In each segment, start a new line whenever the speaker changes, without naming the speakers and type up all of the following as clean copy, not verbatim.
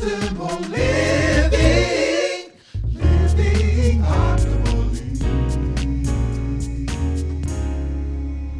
Optimal living, living optimally.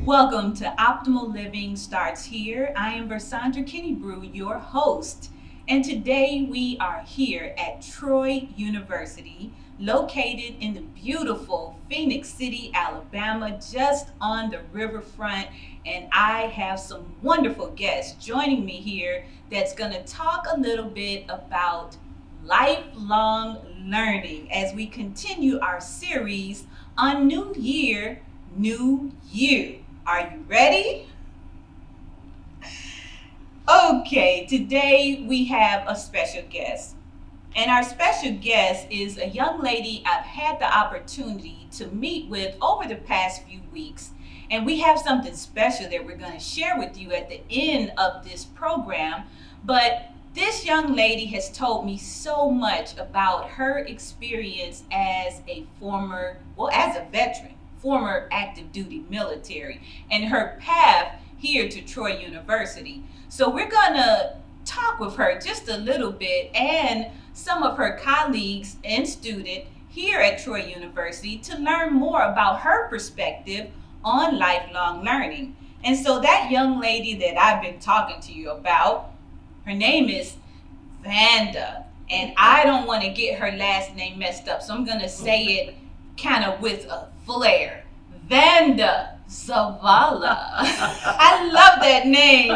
Welcome to Optimal Living Starts Here. I am Versandra Kennebrew, your host, and today we are here at Troy University, located in the beautiful Phoenix City, Alabama, just on the riverfront. And I have some wonderful guests joining me here that's going to talk a little bit about lifelong learning as we continue our series on New Year, New You. Are you ready? Okay, today we have a special guest. And our special guest is a young lady I've had the opportunity to meet with over the past few weeks. And we have something special that we're going to share with you at the end of this program. But this young lady has told me so much about her experience as a veteran, former active duty military, and her path here to Troy University. So we're going to talk with her just a little bit and some of her colleagues and students here at Troy University to learn more about her perspective on lifelong learning. And so that young lady that I've been talking to you about, her name is Vanda. And I don't want to get her last name messed up, so I'm going to say it kind of with a flair. Vanda Zavala. I love that name.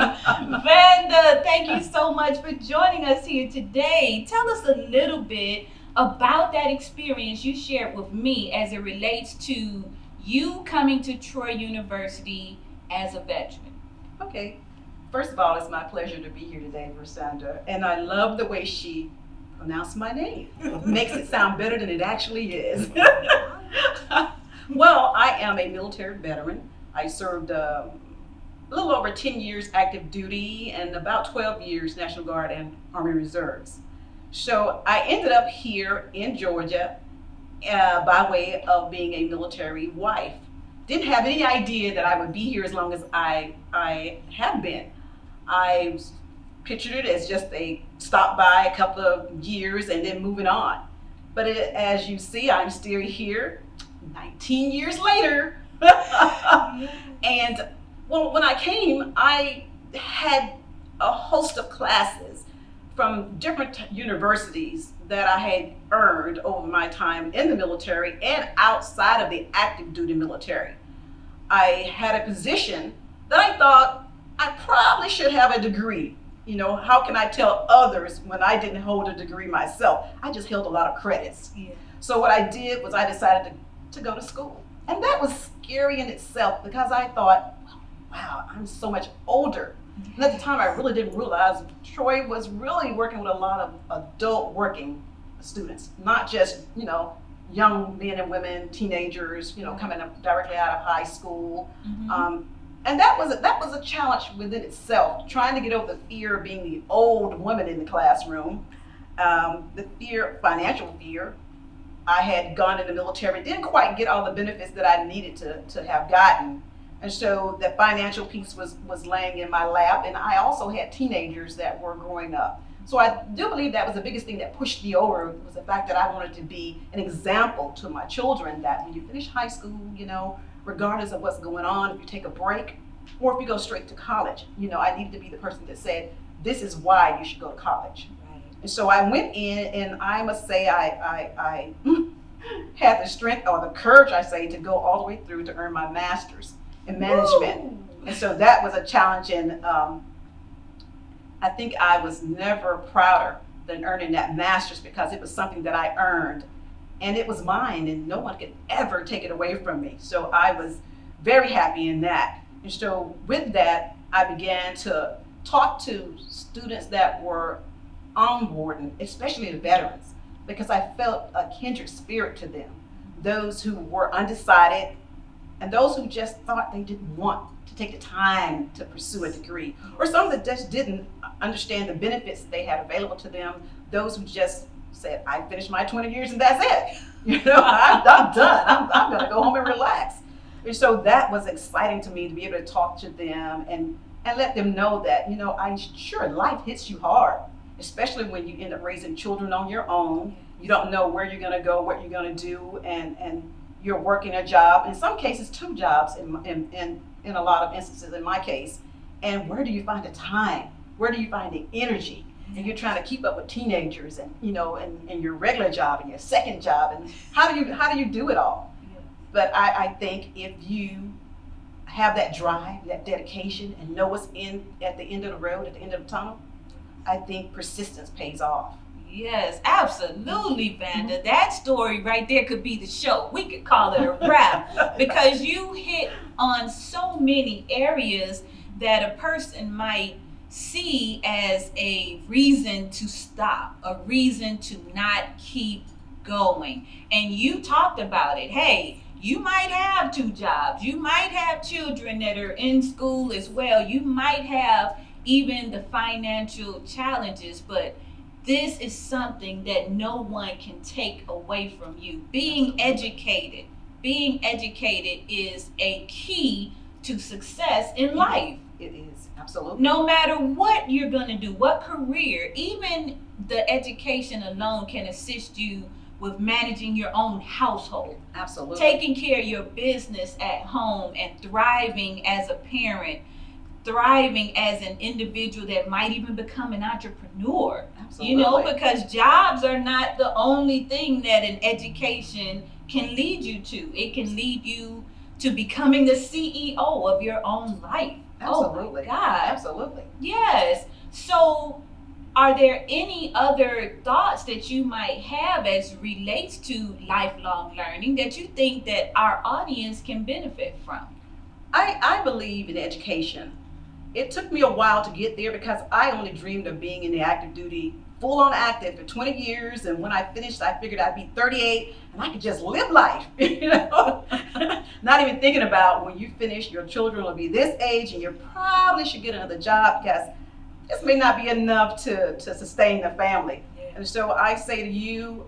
Vanda, thank you so much for joining us here today. Tell us a little bit about that experience you shared with me as it relates to you coming to Troy University as a veteran.
Okay. First of all, it's my pleasure to be here today, Versandra. And I love the way she pronounced my name. It makes it sound better than it actually is. Well, I am a military veteran. I served a little over 10 years active duty and about 12 years National Guard and Army Reserves. So I ended up here in Georgia by way of being a military wife. Didn't have any idea that I would be here as long as I have been. I pictured it as just a stop by a couple of years and then moving on. But as you see, I'm still here 19 years later. And when I came, I had a host of classes from different universities that I had earned over my time in the military and outside of the active duty military. I had a position that I thought I probably should have a degree. You know, how can I tell others when I didn't hold a degree myself? I just held a lot of credits.
Yeah.
So what I did was I decided to go to school. And that was scary in itself because I thought, wow, I'm so much older. And at the time, I really didn't realize Troy was really working with a lot of adult working students, not just, young men and women, teenagers, coming up directly out of high school.
Mm-hmm.
And that was a challenge within itself, trying to get over the fear of being the old woman in the classroom, the financial fear. I had gone in the military, didn't quite get all the benefits that I needed to have gotten. And so the financial piece was laying in my lap. And I also had teenagers that were growing up. So I do believe that was the biggest thing that pushed me over was the fact that I wanted to be an example to my children that when you finish high school, regardless of what's going on, if you take a break or if you go straight to college, I needed to be the person that said, this is why you should go to college. And so I went in, and I must say I had the strength or the courage, I say, to go all the way through to earn my master's in management.
Woo!
And so that was a challenge, and I think I was never prouder than earning that master's because it was something that I earned, and it was mine, and no one could ever take it away from me. So I was very happy in that. And so with that, I began to talk to students that were onboarding, especially the veterans, because I felt a kindred spirit to them. Those who were undecided and those who just thought they didn't want to take the time to pursue a degree, or some that just didn't understand the benefits they had available to them. Those who just said, I finished my 20 years and that's it. I'm done. I'm going to go home and relax. And so that was exciting to me to be able to talk to them and let them know that, I'm sure life hits you hard. especially when you end up raising children on your own. You don't know where you're going to go, what you're going to do, and you're working a job. In some cases, 2 jobs. In a lot of instances, in my case. And where do you find the time? Where do you find the energy? And you're trying to keep up with teenagers, and and your regular job and your second job, and how do you do it all? But I think if you have that drive, that dedication, and know what's at the end of the road, at the end of the tunnel, I think persistence pays off.
Yes, absolutely, Vanda. That story right there could be the show. We could call it a wrap because you hit on so many areas that a person might see as a reason to stop, a reason to not keep going. And you talked about it. Hey, you might have 2 jobs. You might have children that are in school as well. You might have even the financial challenges, but this is something that no one can take away from you. Being educated is a key to success in life.
It is, absolutely.
No matter what you're going to do, what career, even the education alone can assist you with managing your own household.
Absolutely.
Taking care of your business at home and thriving as a parent, thriving as an individual that might even become an entrepreneur.
Absolutely.
Because jobs are not the only thing that an education can lead you to. It can lead you to becoming the CEO of your own life.
Absolutely.
Oh my God.
Absolutely.
Yes. So are there any other thoughts that you might have as relates to lifelong learning that you think that our audience can benefit from?
I believe in education. It took me a while to get there because I only dreamed of being in the active duty, full on active for 20 years. And when I finished, I figured I'd be 38 and I could just live life, Not even thinking about when you finish, your children will be this age and you probably should get another job because this may not be enough to sustain the family.
Yeah.
And so I say to you,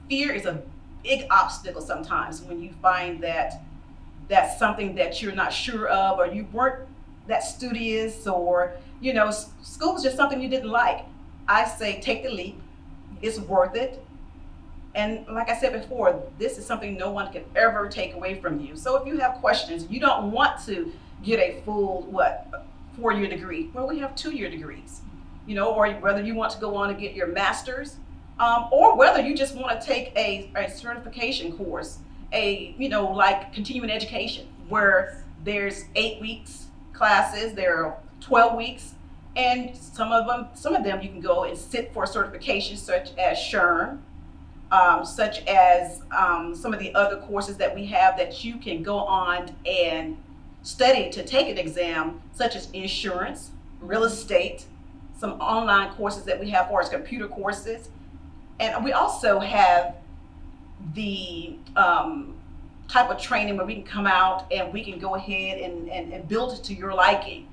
fear is a big obstacle sometimes when you find that that's something that you're not sure of, or you weren't that studious, or school was just something you didn't like. I say take the leap. It's worth it. And like I said before, this is something no one can ever take away from you. So if you have questions, you don't want to get a full 4-year degree. Well, we have 2-year degrees, or whether you want to go on and get your master's, or whether you just want to take a certification course, like continuing education, where there's 8 weeks classes, there are 12 weeks, and some of them you can go and sit for certifications such as SHRM, such as some of the other courses that we have that you can go on and study to take an exam, such as insurance, real estate, some online courses that we have for us, computer courses. And we also have the type of training where we can come out and we can go ahead and build it to your liking.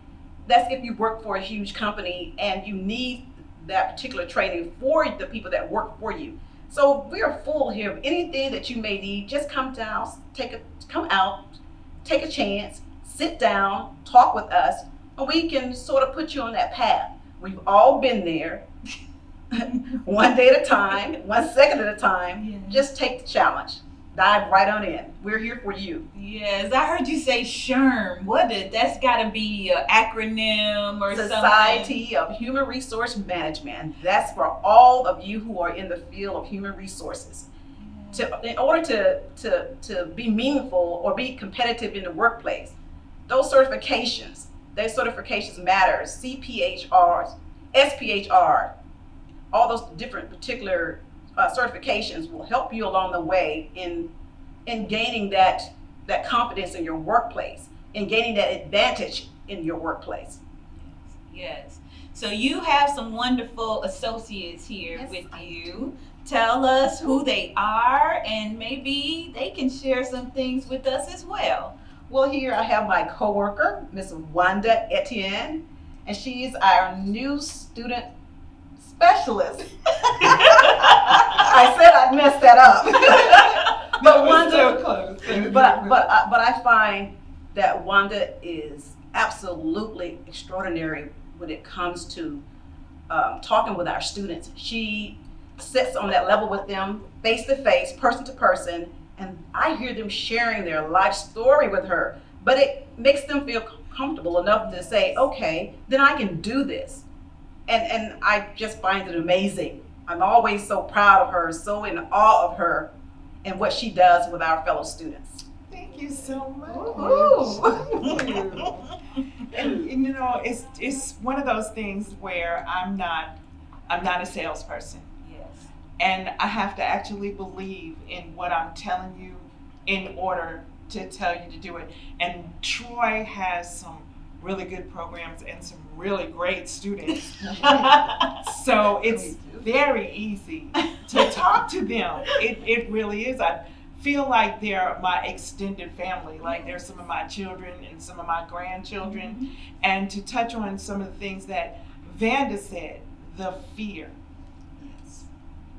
That's if you work for a huge company and you need that particular training for the people that work for you. So we are full here of anything that you may need. Just come out, take a chance, sit down, talk with us, and we can sort of put you on that path. We've all been there. One day at a time, 1 second at a time.
Yeah.
Just take the challenge. Dive right on in. We're here for you.
Yes, I heard you say SHRM. That's got to be an acronym or
Society of Human Resource Management. That's for all of you who are in the field of human resources. In order to be meaningful or be competitive in the workplace, those certifications matter. CPHRs, SPHR, all those different particular certifications will help you along the way in gaining that confidence in your workplace, in gaining that advantage in your workplace.
Yes. So you have some wonderful associates here
Yes,
with
I
you. Tell us who they are, and maybe they can share some things with us as well.
Well, here I have my coworker, Miss Wanda Etienne, and she's our new student specialist. I said I'd mess that up. But Wanda,
so close.
but I find that Wanda is absolutely extraordinary when it comes to talking with our students. She sits on that level with them, face to face, person to person, and I hear them sharing their life story with her. But it makes them feel comfortable enough to say, okay, then I can do this. And I just find it amazing. I'm always so proud of her, so in awe of her and what she does with our fellow students.
Thank you so much.
Woo-hoo.
And you know, it's one of those things where I'm not a salesperson,
Yes.
and I have to actually believe in what I'm telling you in order to tell you to do it. And Troy has some really good programs and some really great students. So it's very easy to talk to them. It really is. I feel like they're my extended family. Like they're some of my children and some of my grandchildren. And to touch on some of the things that Vanda said, the fear.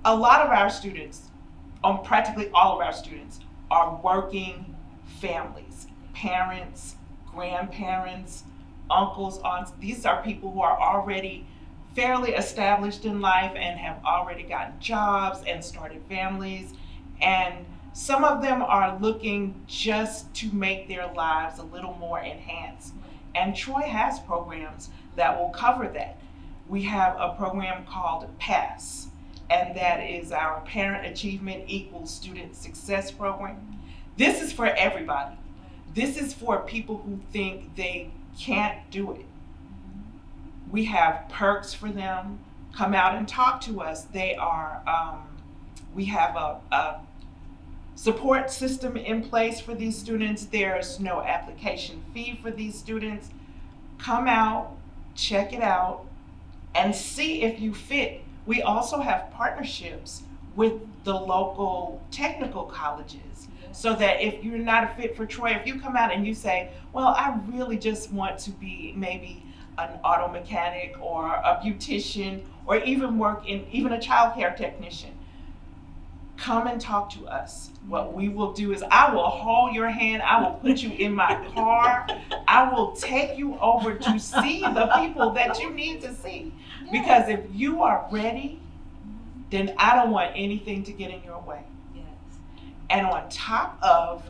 A lot of our students, practically all of our students, are working families, parents, grandparents, uncles, aunts. These are people who are already fairly established in life and have already gotten jobs and started families. And some of them are looking just to make their lives a little more enhanced. And Troy has programs that will cover that. We have a program called PASS, and that is our Parent Achievement Equals Student Success Program. This is for everybody. This is for people who think they can't do it. We have perks for them. Come out and talk to us. They are, we have a support system in place for these students. There's no application fee for these students. Come out, check it out, and see if you fit. We also have partnerships with the local technical colleges, so that if you're not a fit for Troy, if you come out and you say, well, I really just want to be maybe an auto mechanic or a beautician or even work in even a child care technician, come and talk to us. What we will do is I will hold your hand, I will put you in my car, I will take you over to see the people that you need to see. Because if you are ready, then I don't want anything to get in your way.
Yes.
And on top of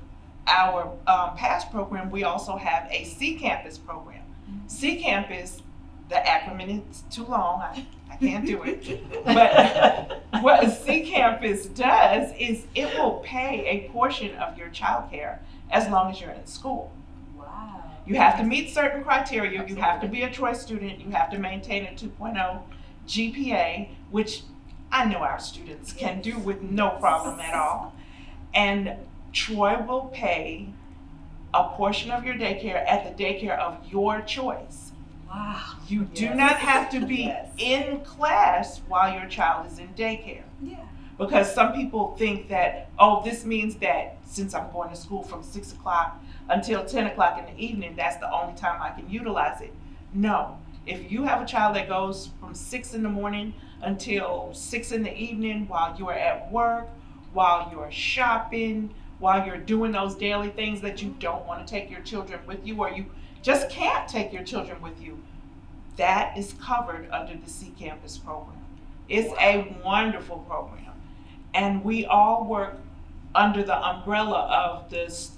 our PASS program, we also have a C-Campus program. C-Campus, the acronym is too long, I can't do it. But what a C-Campus does is it will pay a portion of your childcare as long as you're in school.
Wow.
You have to meet certain criteria. You have to be a Troy student. You have to maintain a 2.0 GPA, which I know our students can do with no problem at all. And Troy will pay a portion of your daycare at the daycare of your choice.
Wow.
You do not have to be
Yes.
in class while your child is in daycare.
Yeah.
Because some people think that, oh, this means that since I'm going to school from 6 o'clock until 10 o'clock in the evening, that's the only time I can utilize it. No. If you have a child that goes from 6 in the morning until 6 in the evening while you're at work, while you're shopping, while you're doing those daily things that you don't want to take your children with you, or you just can't take your children with you, that is covered under the C-Campus program. It's a wonderful program. And we all work under the umbrella of this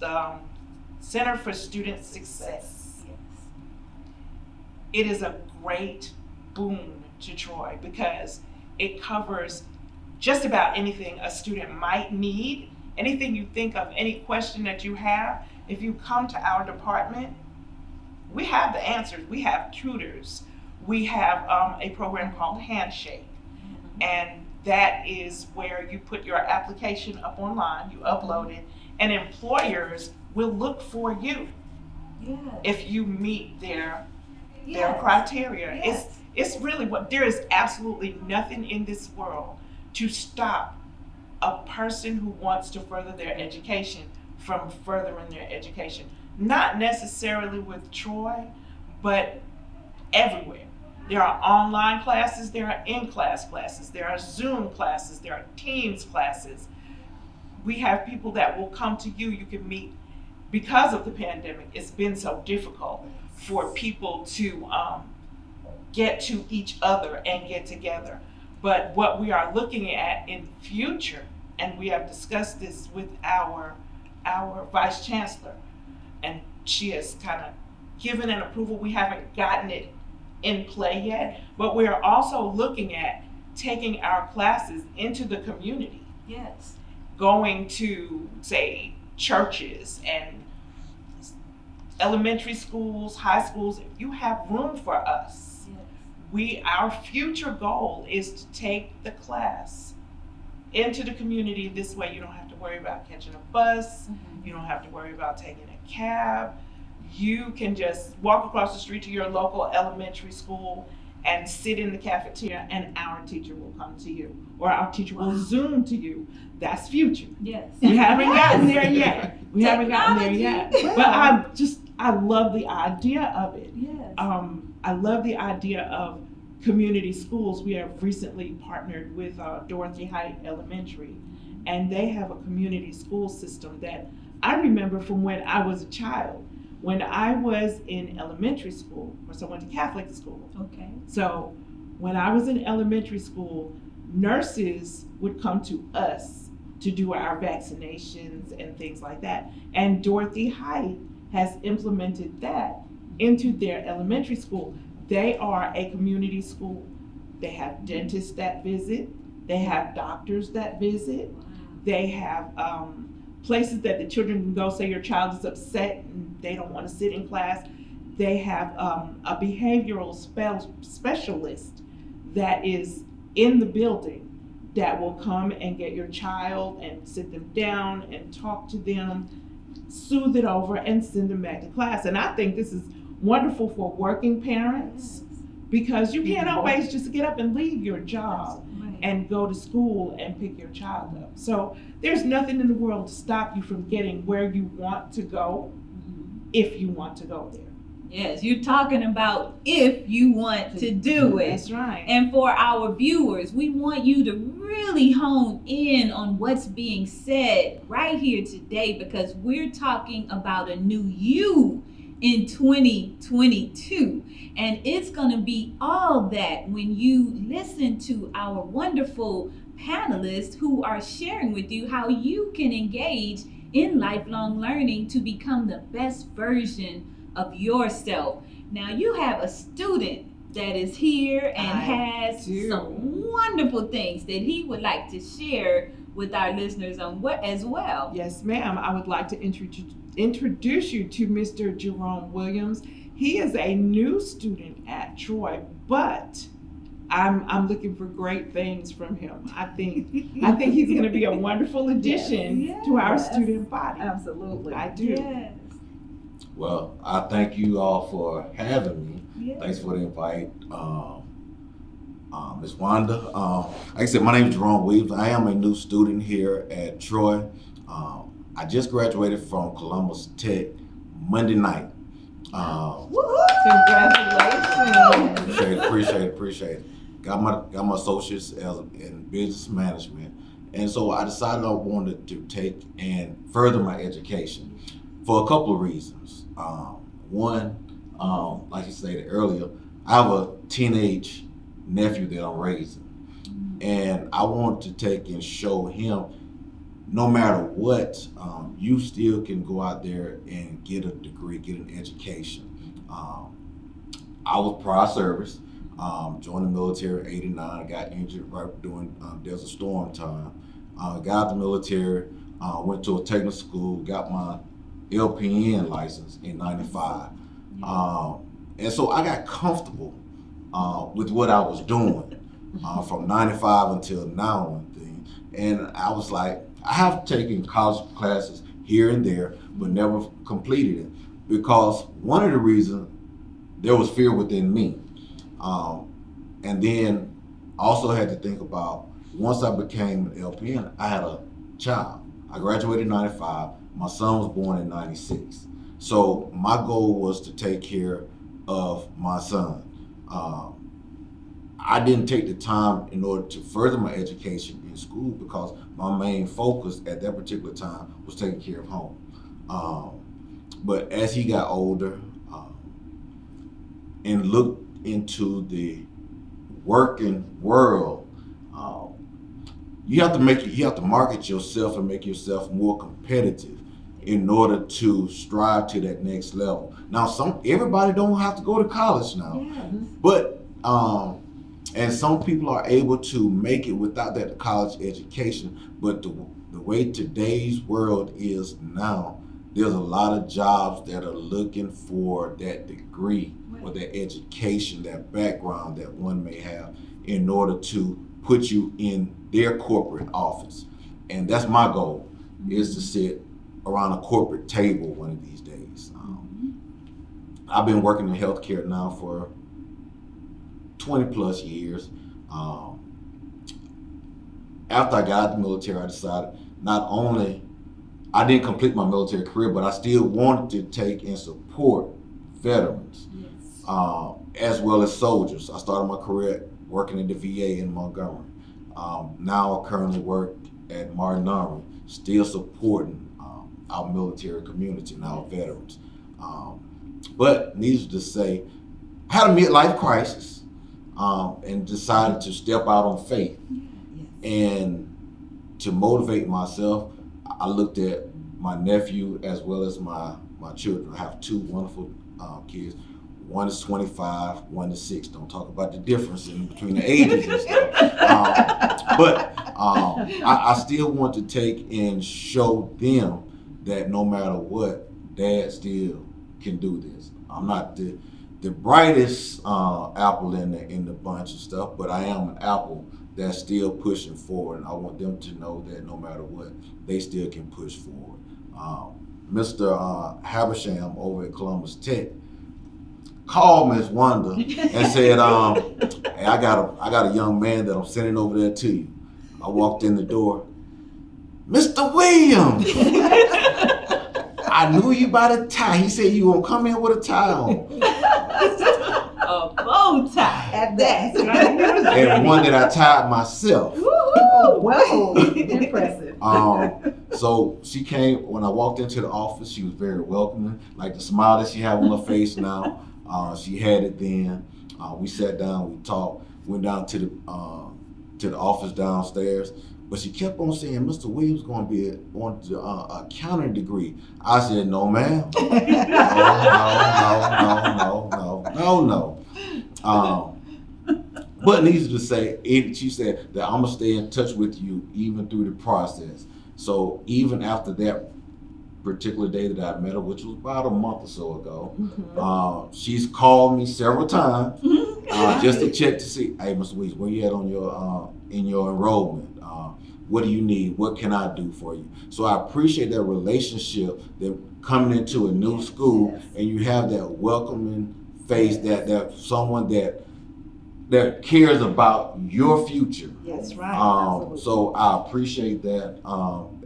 Center for Student Success.
Yes.
It is a great boon to Troy because it covers just about anything a student might need, anything you think of, any question that you have. If you come to our department, we have the answers. We have tutors. We have a program called Handshake. And that is where you put your application up online, you upload it, and employers will look for you
Yes.
if you meet their
Yes.
criteria.
Yes.
It's really there is absolutely nothing in this world to stop a person who wants to further their education from furthering their education. Not necessarily with Troy, but everywhere. There are online classes, there are in-class classes, there are Zoom classes, there are Teams classes. We have people that will come to you, you can meet. Because of the pandemic, it's been so difficult for people to get to each other and get together. But what we are looking at in future, and we have discussed this with our vice chancellor, and she has kind of given an approval. We haven't gotten it in play yet, but we are also looking at taking our classes into the community,
Yes.
going to, say, churches and elementary schools, high schools. If you have room for us,
Yes.
our future goal is to take the class into the community. This way you don't have to worry about catching a bus, you don't have to worry about taking a cab. You can just walk across the street to your local elementary school and sit in the cafeteria, and our teacher will come to you, or our teacher will Zoom to you. That's future.
Yes.
We haven't gotten there yet. We haven't gotten there yet.
Technology.
But I love the idea of it.
Yes.
I love the idea of community schools. We have recently partnered with Dorothy Height Elementary, and they have a community school system that I remember from when I was a child. When I was in elementary school, of course I went to Catholic school.
Okay.
So when I was in elementary school, nurses would come to us to do our vaccinations and things like that. And Dorothy Height has implemented that into their elementary school. They are a community school. They have dentists that visit. They have doctors that visit. They have places that the children can go. Say your child is upset and they don't want to sit in class. They have a behavioral specialist that is in the building that will come and get your child and sit them down and talk to them, soothe it over, and send them back to class. And I think this is wonderful for working parents, because you can't always just get up and leave your job
Right.
and go to school and pick your child up. So there's nothing in the world to stop you from getting where you want to go, if you want to go there.
Yes, you're talking about if you want to do it.
That's right.
And for our viewers, we want you to really hone in on what's being said right here today, because we're talking about a new you in 2022. And it's going to be all that when you listen to our wonderful panelists who are sharing with you how you can engage in lifelong learning to become the best version of yourself. Now, you have a student that is here and has some wonderful things that he would like to share with our listeners on what as well.
Yes, ma'am. I would like to introduce you to Mr. Jerome Williams. He is a new student at Troy, but I'm looking for great things from him. I think he's going to be a wonderful addition to our student body.
Absolutely.
I do.
Yes.
Well, I thank you all for having me.
Yes.
Thanks for the invite, Ms. Wanda. Like I said, my name is Jerome Williams. I am a new student here at Troy. I just graduated from Columbus Tech Monday night.
Congratulations.
Appreciate it. Got my associates in business management, and so I decided I wanted to take and further my education for a couple of reasons. One, like you stated earlier, I have a teenage nephew that I'm raising, and I want to take and show him, no matter what, you still can go out there and get a degree, get an education. I was prior service, joined the military in '89, got injured right during Desert Storm time. Got out the military, went to a technical school, got my LPN license in '95. And so I got comfortable with what I was doing from '95 until now and thing. And I was like, I have taken college classes here and there, but never completed it, because one of the reasons, there was fear within me. And then I also had to think about, once I became an LPN, I had a child. I graduated in '95. My son was born in '96. So my goal was to take care of my son. I didn't take the time in order to further my education in school, because my main focus at that particular time was taking care of home. But as he got older and looked into the working world, you have to market yourself and make yourself more competitive in order to strive to that next level. Now, everybody don't have to go to college now, but and some people are able to make it without that college education. But the way today's world is now, there's a lot of jobs that are looking for that degree or that education, that background that one may have in order to put you in their corporate office. And that's my goal, is to sit around a corporate table one of these days. I've been working in healthcare now for 20 plus years. After I got out of the military, I decided not only I didn't complete my military career, but I still wanted to take and support veterans, as well as soldiers. I started my career working at the VA in Montgomery. Now I currently work at Martin Armory, still supporting our military community and our veterans. But needless to say, I had a midlife crisis and decided to step out on faith. And to motivate myself, I looked at my nephew as well as my children. I have two wonderful kids. One is 25, one is 6. Don't talk about the difference in between the ages and stuff. But I still want to take and show them that no matter what, Dad still can do this. I'm not the brightest apple in the bunch of stuff, but I am an apple that's still pushing forward, and I want them to know that no matter what, they still can push forward. Mr. Habersham over at Columbus Tech called Miss Wanda and said, hey, I got a young man that I'm sending over there to you. I walked in the door, Mr. Williams. I knew you by the tie. He said you gonna come in with a tie on.
A bow tie.
At that.
And one that I tied myself.
Whoa, impressive.
So she came, when I walked into the office, she was very welcoming. Like the smile that she had on her face now, she had it then. We sat down, we talked, went down to the office downstairs. But she kept on saying, Mr. Williams going to be on a accounting degree. I said, no, ma'am. No. But needless to say, she said that I'm going to stay in touch with you even through the process. So even after that particular day that I met her, which was about a month or so ago, she's called me several times just to check to see, hey, Mr. Williams, where you at on your in your enrollment? What do you need? What can I do for you? So I appreciate that relationship, that coming into a new school and you have that welcoming face, that someone that cares about your future.
That's right.
So I appreciate that.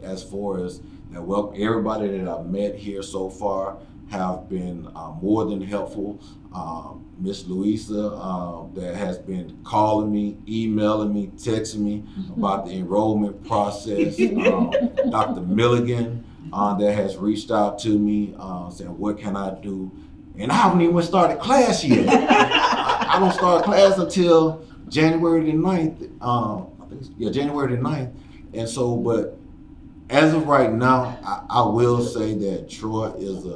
As far as that, welcome, everybody that I've met here so far have been more than helpful. Miss Louisa that has been calling me, emailing me, texting me about the enrollment process. Dr. Milligan that has reached out to me saying, what can I do? And I haven't even started class yet. I don't start class until January the 9th. I think January the 9th. And so, but as of right now, I will say that Troy is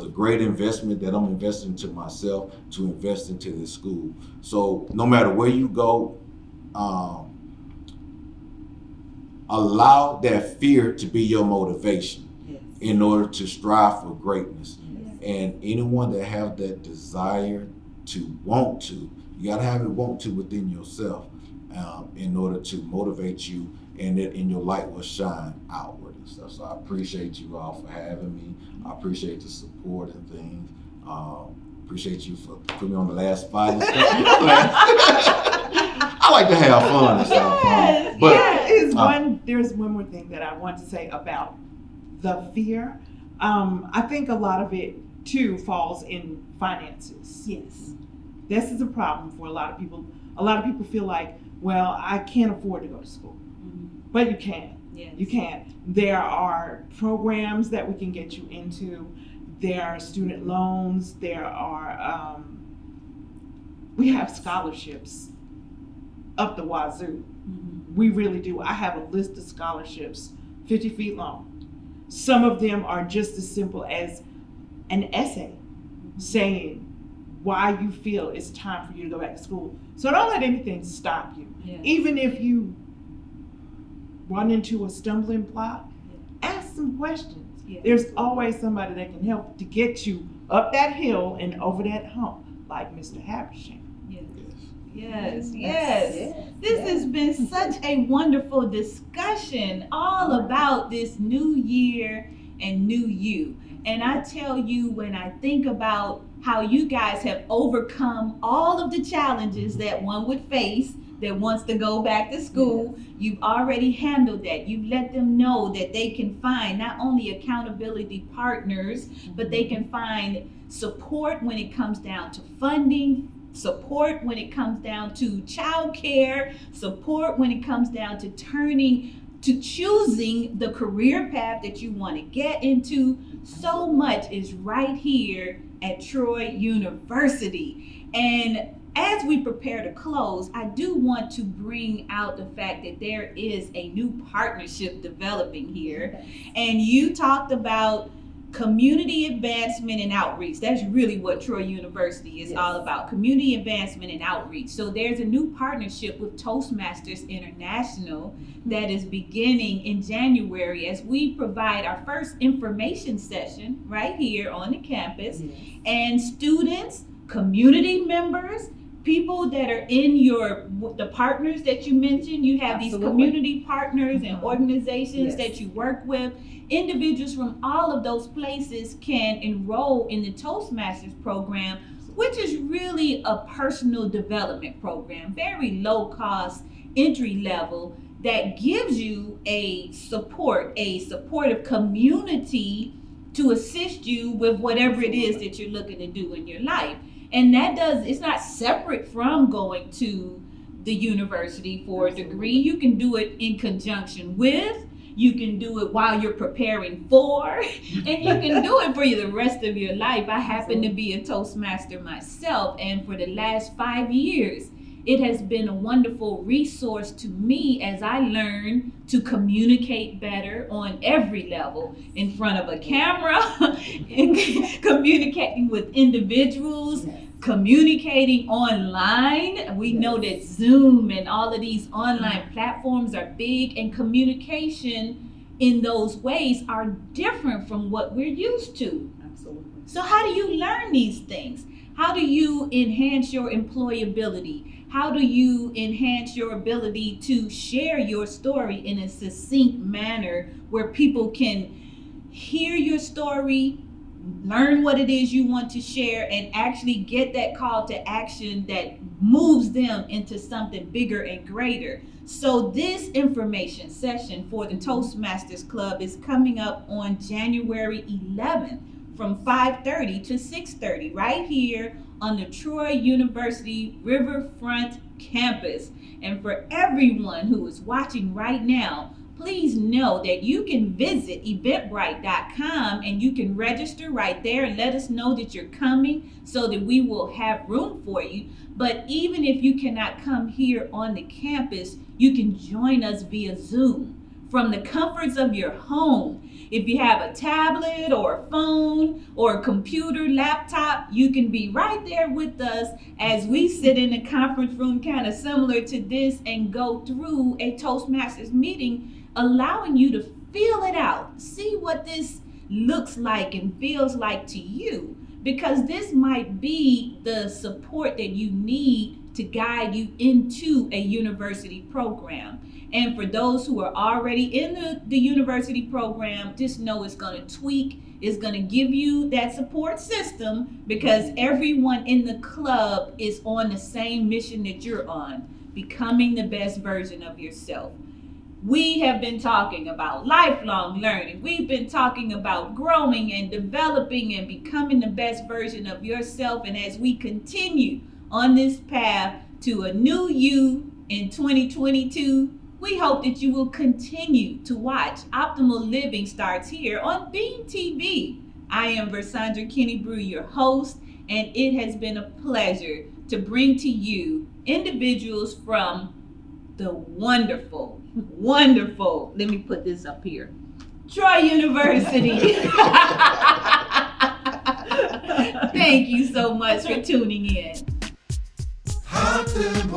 a great investment that I'm investing into myself, to invest into this school. So no matter where you go, allow that fear to be your motivation in order to strive for greatness. And anyone that have that desire to want to, you gotta have it want to within yourself in order to motivate you, and your light will shine outward and stuff. So I appreciate you all for having me. I appreciate the support and things. Appreciate you for putting me on the last spot and stuff. I like to have fun and stuff. But
there's one more thing that I want to say about the fear. I think a lot of it too falls in finances.
Yes.
This is a problem for a lot of people. A lot of people feel like, well, I can't afford to go to school. But you can.
Yes.
You can. There are programs that we can get you into. There are student loans. There are we have scholarships up the wazoo.
Mhm.
We really do. I have a list of scholarships 50 feet long. Some of them are just as simple as an essay saying why you feel it's time for you to go back to school. So don't let anything stop you.
Yeah.
Even if you run into a stumbling block, ask some questions.
Yeah.
There's always somebody that can help to get you up that hill and over that hump, like Mr. Habersham.
Yes,
Yes,
yes.
yes,
This
yes.
has been such a wonderful discussion all about this new year and new you. And I tell you, when I think about how you guys have overcome all of the challenges that one would face that wants to go back to school, you've already handled that. You've let them know that they can find not only accountability partners, but they can find support when it comes down to funding, support when it comes down to childcare, support when it comes down to choosing the career path that you want to get into. So much is right here at Troy University. And as we prepare to close, I do want to bring out the fact that there is a new partnership developing here. And you talked about community advancement and outreach. That's really what Troy University is all about, community advancement and outreach. So there's a new partnership with Toastmasters International that is beginning in January as we provide our first information session right here on the campus. And students, community members, people that are in the partners that you mentioned, you have
Absolutely.
these community partners and organizations
Yes.
that you work with. Individuals from all of those places can enroll in the Toastmasters program, which is really a personal development program, very low cost, entry level, that gives you a supportive community to assist you with whatever it is that you're looking to do in your life. And it's not separate from going to the university for a degree. You can do it in conjunction with, you can do it while you're preparing for, and you can do it for the rest of your life. I happen to be a Toastmaster myself, and for the last 5 years, it has been a wonderful resource to me as I learn to communicate better on every level, in front of a camera, communicating with individuals, communicating online. We know that Zoom and all of these online platforms are big, and communication in those ways are different from what we're used to.
Absolutely.
So how do you learn these things? How do you enhance your employability? How do you enhance your ability to share your story in a succinct manner where people can hear your story, learn what it is you want to share, and actually get that call to action that moves them into something bigger and greater? So this information session for the Toastmasters Club is coming up on January 11th from 5:30 to 6:30 right here on the Troy University Riverfront campus. And for everyone who is watching right now, please know that you can visit eventbrite.com and you can register right there and let us know that you're coming so that we will have room for you. But even if you cannot come here on the campus, you can join us via Zoom from the comforts of your home. If you have a tablet or a phone or a computer, laptop, you can be right there with us as we sit in a conference room kind of similar to this and go through a Toastmasters meeting, allowing you to feel it out, see what this looks like and feels like to you, because this might be the support that you need to guide you into a university program. And for those who are already in the university program, just know it's going to tweak, it's going to give you that support system, because everyone in the club is on the same mission that you're on, becoming the best version of yourself. We have been talking about lifelong learning. We've been talking about growing and developing and becoming the best version of yourself. And as we continue on this path to a new you in 2022, we hope that you will continue to watch Optimal Living Starts Here on Beam TV. I am Versandra Kennebrew, your host, and it has been a pleasure to bring to you individuals from the wonderful, let me put this up here, Troy University. Thank you so much for tuning in.
Hot and